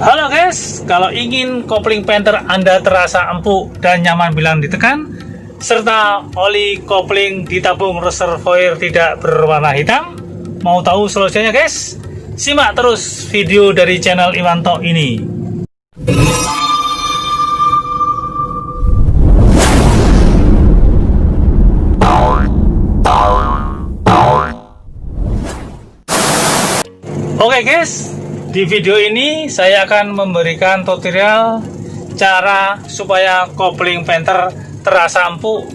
Halo guys, kalau ingin kopling penter Anda terasa empuk dan nyaman bila ditekan, serta oli kopling di tabung reservoir tidak berwarna hitam, mau tahu solusinya guys? Simak terus video dari channel Iwanto ini. Oke guys, di video ini saya akan memberikan tutorial cara supaya kopling penter terasa empuk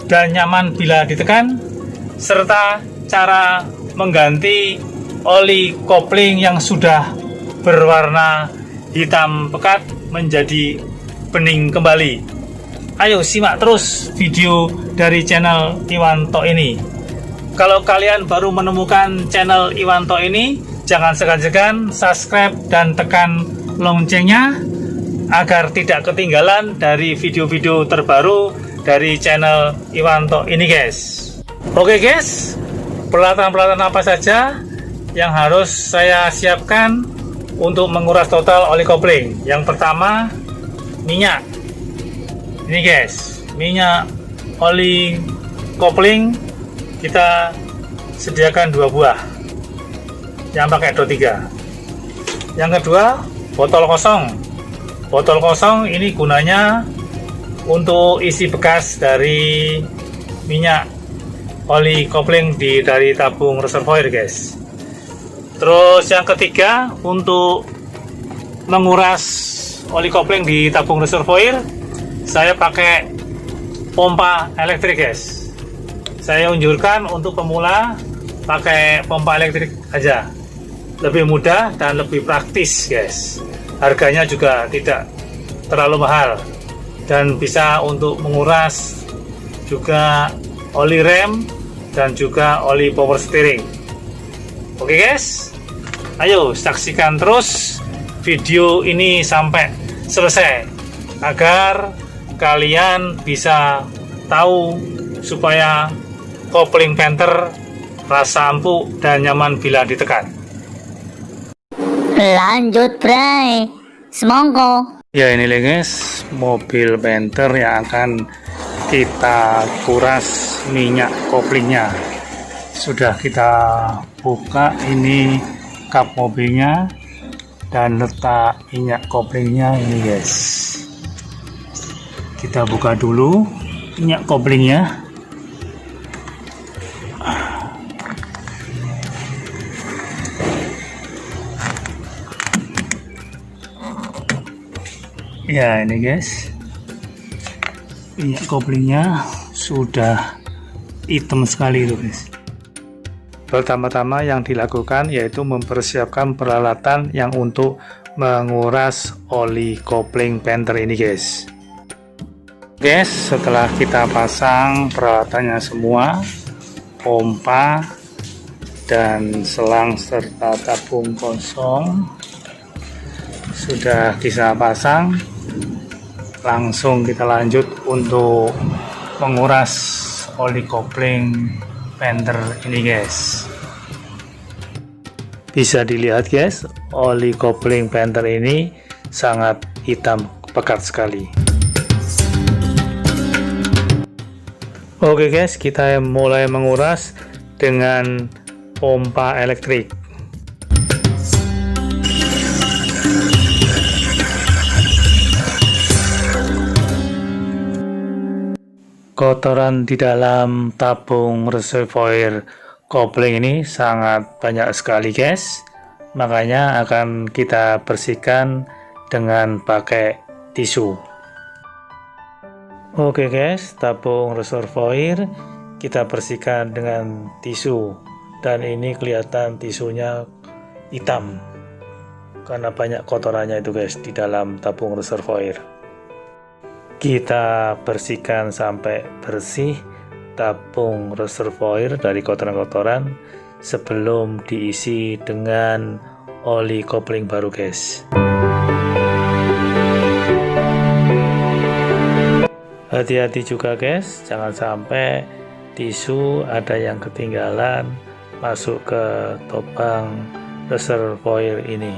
dan nyaman bila ditekan, serta cara mengganti oli kopling yang sudah berwarna hitam pekat menjadi bening kembali. Ayo simak terus video dari channel Iwanto ini. Kalau kalian baru menemukan channel Iwanto ini, jangan segan-segan subscribe dan tekan loncengnya agar tidak ketinggalan dari video-video terbaru dari channel Iwanto ini guys. Oke guys, peralatan-peralatan apa saja yang harus saya siapkan untuk menguras total oli kopling? Yang pertama, minyak. Ini guys, minyak oli kopling kita sediakan 2 buah yang pakai DO 3. Yang kedua, botol kosong. Botol kosong ini gunanya untuk isi bekas dari minyak oli kopling dari tabung reservoir guys. Terus yang ketiga, untuk menguras oli kopling di tabung reservoir, saya pakai pompa elektrik guys. Saya unjurkan untuk pemula pakai pompa elektrik aja, lebih mudah dan lebih praktis guys. Harganya juga tidak terlalu mahal dan bisa untuk menguras juga oli rem dan juga oli power steering. Oke guys, ayo saksikan terus video ini sampai selesai agar kalian bisa tahu supaya kopling penter rasa empuk dan nyaman bila ditekan. Lanjut Bray, semongko. Ya ini guys, mobil penter yang akan kita kuras minyak koplingnya. Sudah kita buka ini kap mobilnya dan letak minyak koplingnya ini guys. Kita buka dulu minyak koplingnya. Ya ini guys, minyak koplingnya sudah hitam sekali itu guys. Pertama-tama yang dilakukan yaitu mempersiapkan peralatan yang untuk menguras oli kopling penter ini guys. Guys, setelah kita pasang peralatannya semua, pompa dan selang serta tabung kosong sudah bisa pasang, langsung kita lanjut untuk menguras oli kopling penter ini guys. Bisa dilihat guys, oli kopling penter ini sangat hitam pekat sekali. Oke guys, kita mulai menguras dengan pompa elektrik. Kotoran di dalam tabung reservoir kopling ini sangat banyak sekali guys, makanya akan kita bersihkan dengan pakai tisu. Oke guys, tabung reservoir kita bersihkan dengan tisu, dan ini kelihatan tisunya hitam karena banyak kotorannya itu guys di dalam tabung reservoir. Kita bersihkan sampai bersih tabung reservoir dari kotoran-kotoran sebelum diisi dengan oli kopling baru guys. Hati-hati juga guys, jangan sampai tisu ada yang ketinggalan masuk ke lubang reservoir ini.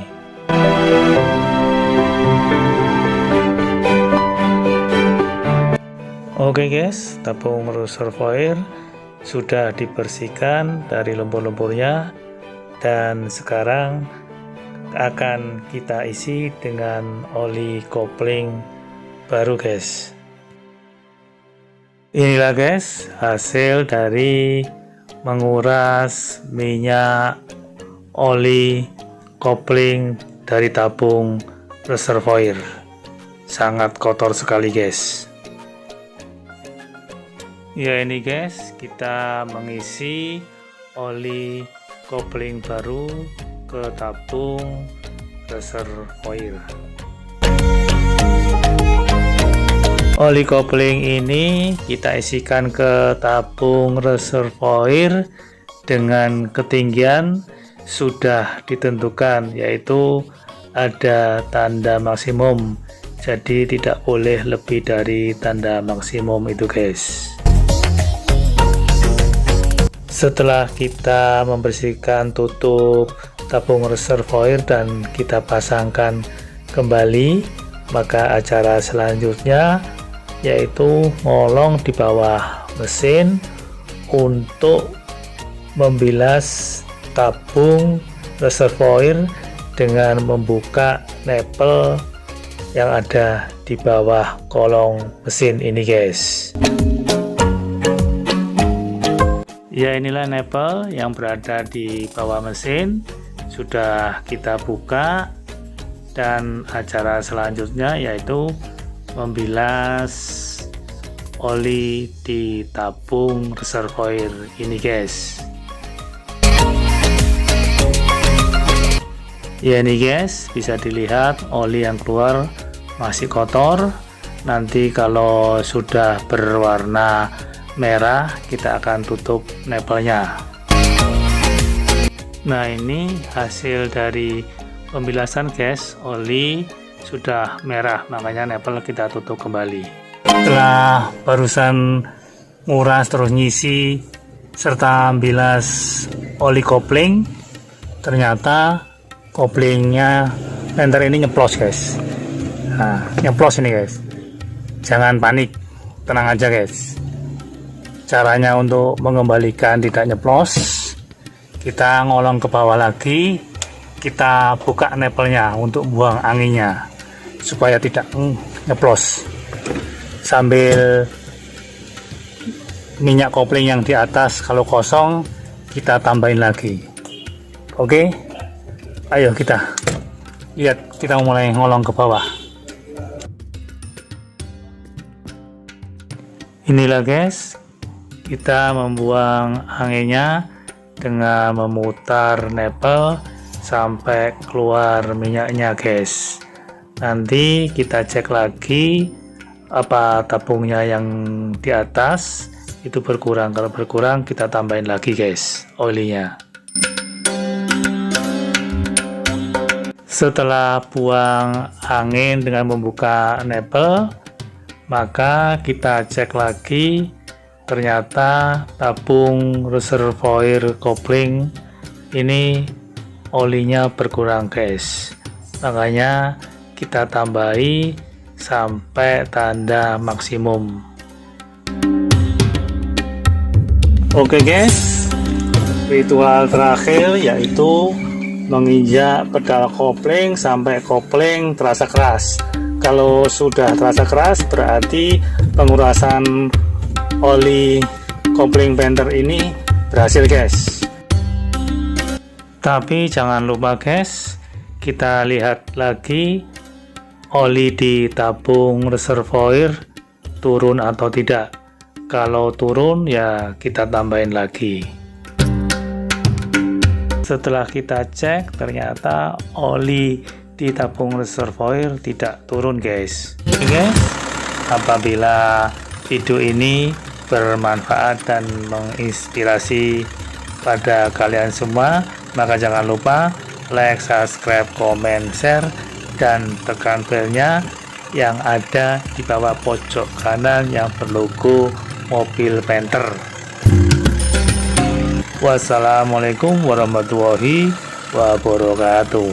Oke guys, tabung reservoir sudah dibersihkan dari lumpur-lumpurnya dan sekarang akan kita isi dengan oli kopling baru guys. Inilah guys hasil dari menguras minyak oli kopling dari tabung reservoir. Sangat kotor sekali guys. Ya ini guys, kita mengisi oli kopling baru ke tabung reservoir. Oli kopling ini kita isikan ke tabung reservoir dengan ketinggian sudah ditentukan, yaitu ada tanda maksimum, jadi tidak boleh lebih dari tanda maksimum itu guys. Setelah kita membersihkan tutup tabung reservoir dan kita pasangkan kembali, maka acara selanjutnya yaitu ngolong di bawah mesin untuk membilas tabung reservoir dengan membuka nepel yang ada di bawah kolong mesin ini guys. Ya inilah nepel yang berada di bawah mesin, sudah kita buka dan acara selanjutnya yaitu membilas oli di tabung reservoir ini guys. Ya ini guys, bisa dilihat oli yang keluar masih kotor. Nanti kalau sudah berwarna merah kita akan tutup nepelnya. Nah ini hasil dari pembilasan guys, oli sudah merah, makanya nepel kita tutup kembali. Setelah barusan nguras terus ngisi serta bilas oli kopling, ternyata koplingnya penter ini nyeplos guys. Nah nyeplos ini guys, jangan panik, tenang aja guys. Caranya untuk mengembalikan tidak nyeplos, kita ngolong ke bawah lagi, kita buka nepelnya untuk buang anginnya supaya tidak nyeplos, sambil minyak kopling yang di atas kalau kosong kita tambahin lagi. Oke, ayo kita lihat, kita mulai ngolong ke bawah. Inilah guys, kita membuang anginnya dengan memutar nepel sampai keluar minyaknya guys. Nanti kita cek lagi apa tabungnya yang di atas itu berkurang. Kalau berkurang kita tambahin lagi guys olinya. Setelah buang angin dengan membuka nepel, maka kita cek lagi. Ternyata tabung reservoir kopling ini olinya berkurang guys, makanya kita tambahi sampai tanda maksimum. Oke guys, ritual terakhir yaitu menginjak pedal kopling sampai kopling terasa keras. Kalau sudah terasa keras berarti pengurasan oli kopling penter ini berhasil guys. Tapi jangan lupa guys, kita lihat lagi oli di tabung reservoir turun atau tidak. Kalau turun ya kita tambahin lagi. Setelah kita cek ternyata oli di tabung reservoir tidak turun guys. Oke, apabila video ini bermanfaat dan menginspirasi pada kalian semua, maka jangan lupa like, subscribe, komen, share, dan tekan belnya yang ada di bawah pojok kanan yang berlogo mobil penter. Wassalamualaikum warahmatullahi wabarakatuh.